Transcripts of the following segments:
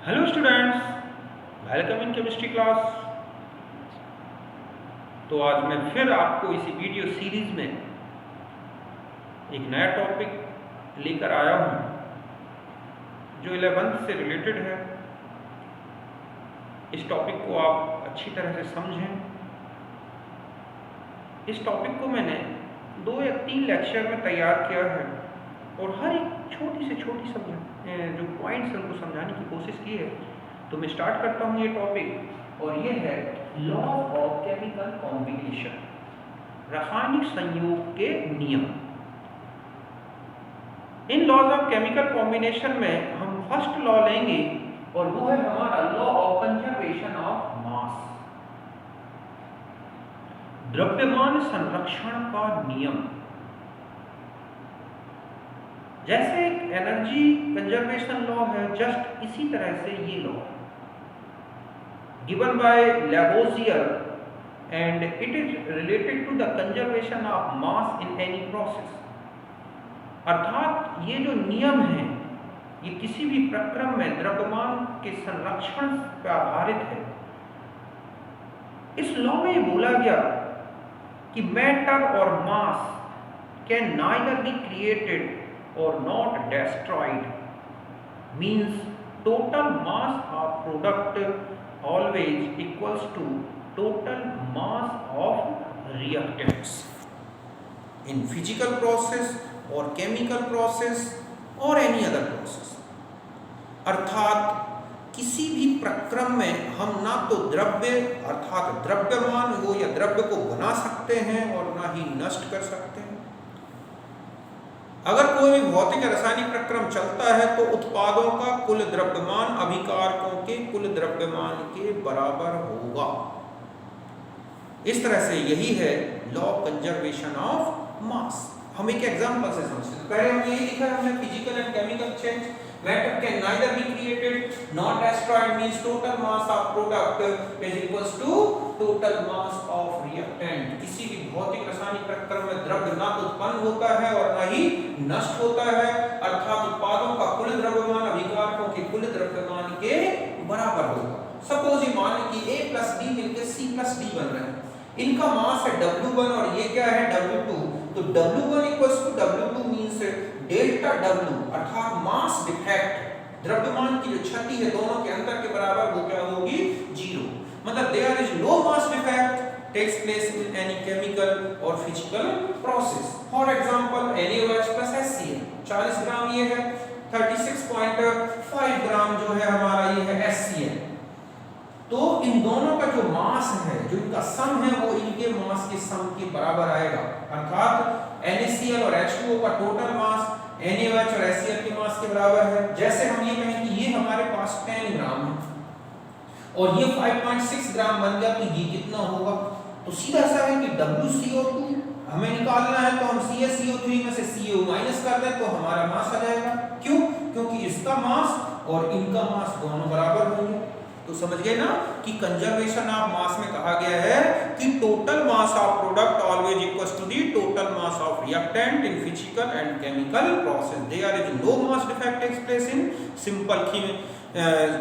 Hello students, welcome in chemistry class. तो आज मैं फिर आपको इसी वीडियो सीरीज में एक नया टॉपिक लेकर आया हूं जो 11th से रिलेटेड है। इस टॉपिक को आप अच्छी तरह से समझें। इस टॉपिक को मैंने 2 या 3 लेक्चर में तैयार किया है और हर एक छोटी से छोटी जो पॉइंट्स हैं उनको समझाने की कोशिश की है। तो मैं स्टार्ट करता हूँ ये टॉपिक, और ये है लॉज ऑफ केमिकल कॉम्बिनेशन, रासायनिक संयोग के नियम। इन लॉज ऑफ केमिकल कॉम्बिनेशन में हम फर्स्ट लॉ लेंगे और वो है हमारा law of conservation of mass, द्रव्यमान संरक्षण का नियम। जैसे एक एनर्जी कंजर्वेशन लॉ है, जस्ट इसी तरह से ये law given by Lavoisier and it is related to the conservation of mass in any process. अर्थात ये जो नियम है ये किसी भी प्रक्रम में द्रव्यमान के संरक्षण पर आधारित है। इस लॉ में ये बोला गया कि मैटर और मास can neither be created or not destroyed, means total mass of product always equals to total mass of reactants in physical process or chemical process or any other process। अर्थात किसी भी प्रक्रम में हम ना तो द्रव्य अर्थात द्रव्यमान हो या द्रव्य को बना सकते हैं और ना ही नष्ट कर सकते हैं। अगर कोई भी भौतिक रासायनिक प्रक्रम चलता है तो उत्पादों का कुल द्रव्यमान अभिकारकों के कुल द्रव्यमान के बराबर होगा। इस तरह से यही है लॉ कंजर्वेशन ऑफ मास। हम एक एग्जांपल से समझते हैं। पहले हमने ये लिखा है, हमने physical and chemical change, matter can neither be created not destroyed means total mass of product is equals to total mass of reactant. किसी भी भौतिक रासायनिक प्रक्रम में द्रव्य ना तो उत्पन्न होता है और ना ही नष्ट होता है, अर्थात उत्पादों का कुल द्रव्यमान अभिकारकों के कुल द्रव्यमान के बराबर होगा। सपोज ये मान कि A प्लस D मिलकर C प्लस D बन रहे हैं। इनका मास है W1 और ये क्या है W2। तो W1 equals to W2 means delta W, अर्थात मास डिफेक्ट, द्रव्यमान की जो क्षति है दोनों के अंतर के बराबर, वो क्या होगी? 0। मतलब there is no mass defect takes place in any chemical or physical process। For example, NaOH plus HCl 40 ग्राम ये है, 36.5 ग्राम जो है हमारा ये है HCl। तो इन दोनों का जो मास है, जो इनका सम है, वो इनके मास के सम के बराबर आएगा। अर्थात NaCl और H2O का टोटल मास NaOH और HCl के मास के बराबर है। जैसे हम ये कहें कि ये हमारे पास 10 ग्राम है और ये 5.6 ग्राम बन गया, तो ये कितना होगा? तो सीधा सा है कि WCO2 हमें निकालना है, तो हम CaCO3 में से CO माइनस कर दें तो हमारा मास आ जाएगा। क्यों? क्योंकि इसका मास और इनका मास दोनों बराबर होंगे। तो समझ गए ना कि कंजर्वेशन ऑफ मास में कहा गया है कि total mass of product always equals to the total mass of reactant in physical and chemical process. There is no mass defect takes place in simple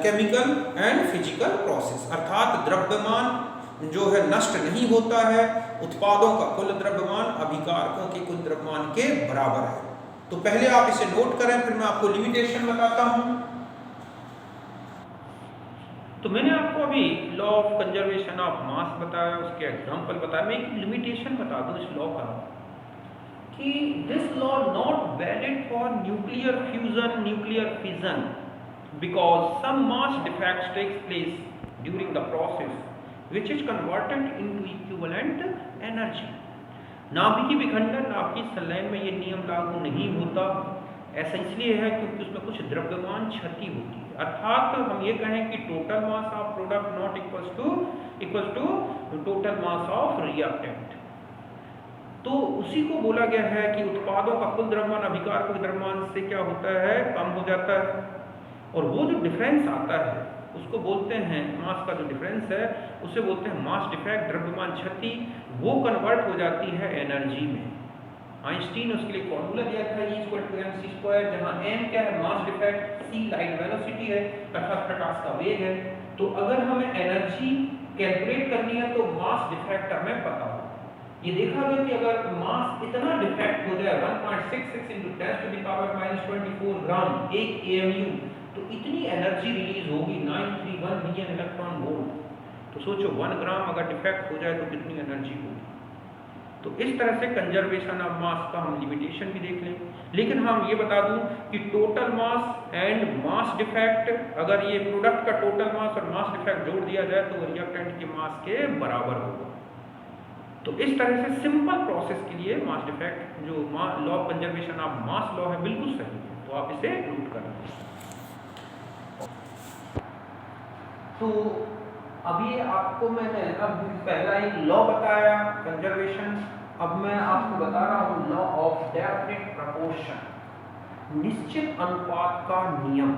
chemical and physical process. अर्थात द्रव्यमान जो है नष्ट नहीं होता है, उत्पादों का कुल द्रव्यमान अभिकारकों के कुल द्रव्यमान के बराबर है। तो पहले आप इसे नोट करें, फिर मैं आपको लिमिटेशन बताता हूं। तो मैंने आपको अभी लॉ ऑफ कंजर्वेशन ऑफ मास बताया, उसके एग्जांपल बताया। मैं एक लिमिटेशन बता दूं इस लॉ का कि this law not valid for nuclear fusion, nuclear fission, because some mass defects takes place during the process which is converted into equivalent energy। नाभिकीय विखंडन, नाभिकीय संलयन में ये नियम लागू नहीं होता। ऐसा इसलिए है क्योंकि उसमें कुछ द्रव्यमान क्षति होती है। अर्थात हम ये कहें कि total mass of product not equals to total mass of reactant. तो उसी को बोला गया है कि उत्पादों का कुल द्रव्यमान अभिकारक के द्रव्यमान से क्या होता है? कम हो जाता है। और वो जो डिफरेंस आता है उसको बोलते हैं, मास का जो डिफरेंस है उसे बोलते हैं मास डिफेक्ट, द्रव्यमान क्षति। वो कन्वर्ट हो जाती है एनर्जी में। आइंस्टीन उसके लिए फॉर्मूला दिया था E = mc², जहां m क्या है? Mass defect, c light velocity है अर्थात प्रकाश का वेग है। तो अगर हमें एनर्जी कैलकुलेट करनी है तो मास डिफेक्ट हमें पता हो। ये देखा गया कि अगर मास इतना डिफेक्ट हो जाए 1.66 × 10⁻⁻24 ग्राम एक AMU, तो इतनी एनर्जी रिलीज होगी 931 मिलियन इलेक्ट्रॉन वोल्ट। तो सोचो 1 ग्राम अगर डिफेक्ट हो जाए तो कितनी एनर्जी होगी। तो इस तरह से कंजर्वेशन ऑफ मास का हम लिमिटेशन भी देख लें। लेकिन हम ये बता दूं कि total mass and mass defect, अगर ये प्रोडक्ट का टोटल मास और मास डिफेक्ट जोड़ दिया जाए तो वो रिएक्टेंट के मास के बराबर होगा। तो इस तरह से सिंपल प्रोसेस के लिए मास डिफेक्ट जो law of conservation of mass law है बिल्कुल सही है। तो आप इसे नोट कर लें। तो अभी आपको मैंने अब पहला एक लॉ बताया कंजर्वेशन, अब मैं आपको बता रहा हूं लॉ ऑफ डेफिनिट प्रोपोर्शन, निश्चित अनुपात का नियम।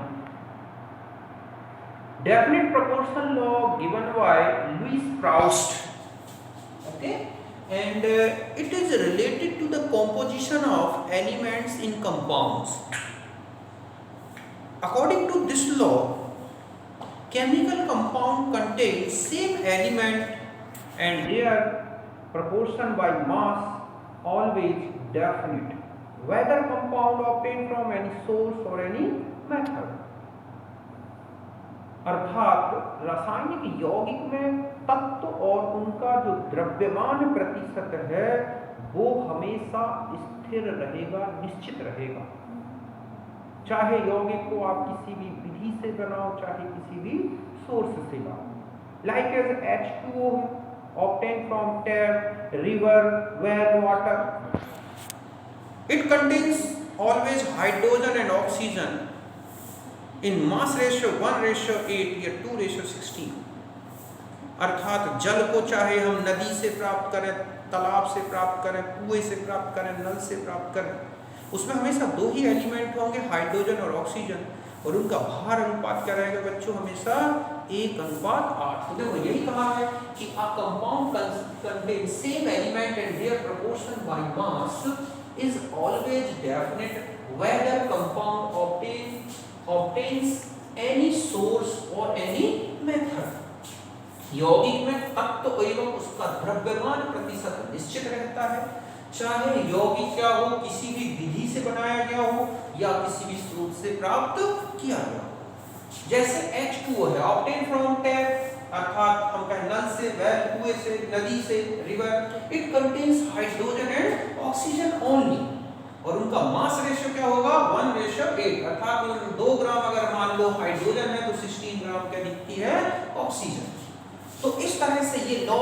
Definite proportion law given by Louis Proust, okay, and it is related to the composition of elements in compounds. According to this law, chemical compound contains same element and their proportion by mass always definite, whether compound obtained from any source or any method. अर्थात रासायनिक यौगिक में तत्व और उनका जो द्रव्यमान प्रतिशत है वो हमेशा स्थिर रहेगा, निश्चित रहेगा, चाहे यौगिक को आप किसी भी विधि से बनाओ चाहे किसी भी सोर्स से बनाओ। Like as H2O obtained from tap, river, well, water. It contains always hydrogen and oxygen in mass ratio 1:8 या 2:16। अर्थात जल को चाहे हम नदी से प्राप्त करें, तालाब से प्राप्त करें, कुएं से प्राप्त करें, नल से प्राप्त करें, उसमें हमेशा दो ही एलिमेंट होंगे, हाइड्रोजन और ऑक्सीजन, और उनका भार अनुपात क्या रहेगा बच्चों, हमेशा 1:8। तो देखो यही कहा है कि a compound contains same element and their proportion by mass is always definite whether compound obtains any source or any method। यौगिक में तत्व एवं उसका द्रव्यमान प्रतिशत निश्चित रहता है, चाहे यौगिक क्या हो, किसी भी विधि से बनाया गया हो या किसी भी स्रोत से प्राप्त किया गया हो। जैसे H2O है obtained from tap, अर्थात हम कहें नल से, वेल, कुएं से, नदी से, river, it contains hydrogen and oxygen only, और उनका मास रेशियो क्या होगा 1:8, अर्थात 2 ग्राम अगर मान लो हाइड्रोजन है तो 16 ग्राम क्या दिखती है ऑक्सीजन। तो इस तरह से ये लॉ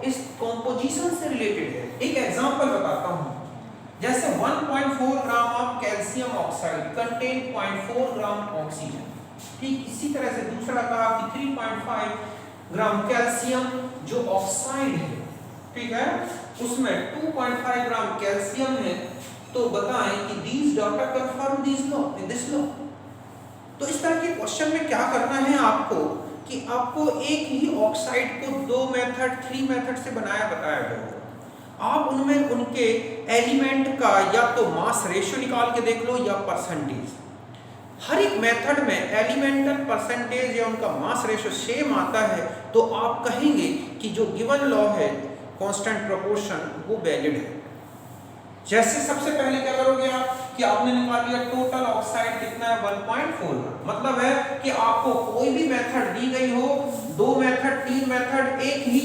इस कंपोजिशन से रिलेटेड है। एक एग्जांपल बताता हूं, जैसे 1.4 gram of calcium oxide contain 0.4 gram oxygen. ठीक इसी तरह से दूसरा कहा कि 3.5 ग्राम कैल्शियम जो ऑक्साइड है, ठीक है, उसमें 2.5 ग्राम कैल्शियम है। तो बताएं कि these data confirm this law। तो इस तरह के क्वेश्चन में क्या करना है आपको कि आपको एक ही ऑक्साइड को 2 मेथड 3 मेथड से बताया गया हो, आप उनमें उनके एलिमेंट का या तो मास रेशियो निकाल के देख लो या परसेंटेज। हर एक मेथड में एलिमेंटल परसेंटेज या उनका मास रेशियो सेम आता है तो आप कहेंगे कि जो गिवन लॉ है कांस्टेंट प्रोपोर्शन वो वैलिड है। जैसे सबसे पहले क्या करोगे आप कि आपने निकाल लिया टोटल ऑक्साइड कितना है 1.4, मतलब है कि आपको कोई भी मेथड दी गई हो, 2 मेथड 3 मेथड, एक ही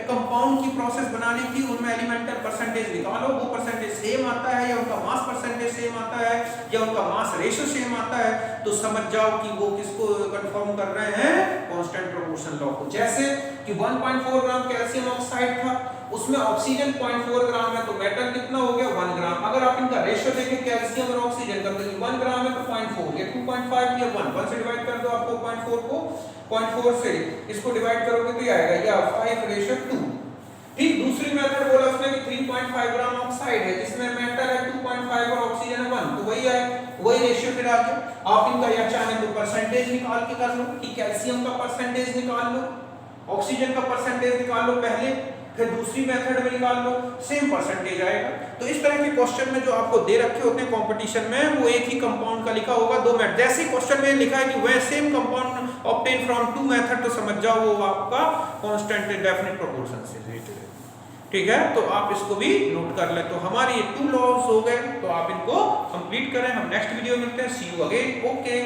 कंपाउंड की प्रोसेस बनाने की, उनमें एलिमेंटल परसेंटेज निकालो, वो परसेंटेज सेम आता है या उनका मास परसेंटेज सेम आता है या उनका मास रेशियो सेम आता है, तो समझ जाओ कि वो किसको कंफर्म कर रहे हैं, कांस्टेंट प्रोपोर्शन लॉ को। जैसे कि 1.4 ग्राम कैल्शियम ऑक्साइड था, उसमें ऑक्सीजन 0.4 ग्राम है, तो मेटल कितना हो गया 1 ग्राम। अगर आप इनका रेशियो देखें कैल्शियम और ऑक्सीजन का, तो 1 ग्राम है तो 0.4, ये 2.5 या 1 से डिवाइड कर दो, आपको 0.4 को 0.4 से इसको डिवाइड करोगे तो ये आएगा या 5:2। ठीक दूसरी मेथड बोला उसने कि 3.5 ग्राम ऑक्साइड है जिसमें मेटल है 2.5 और ऑक्सीजन है 1, तो वही है, वही रेशियो फिर आ गया। आप इनका या चाहे तो परसेंटेज निकाल के कर लो कि कैल्शियम का परसेंटेज निकाल लो, ऑक्सीजन का परसेंटेज निकाल लो पहले, फिर दूसरी मेथड में निकाल लो, सेम परसेंटेज आएगा। तो इस तरह के क्वेश्चन में जो आपको दे रखे होते हैं कंपटीशन में, वो एक ही कंपाउंड का लिखा होगा, 2 मेथड। जैसे क्वेश्चन में लिखा है कि वह same compound obtain from 2 method, तो समझ जाओ वो आपका कांस्टेंट डेफिनेट प्रोपोर्शन से रिलेटेड है। ठीक है, तो आप इसको भी नोट कर ले। तो हमारे ये 2 लॉज हो गए, तो आप इनको कंप्लीट करें। हम नेक्स्ट वीडियो में मिलते हैं। सी यू अगेन। ओके।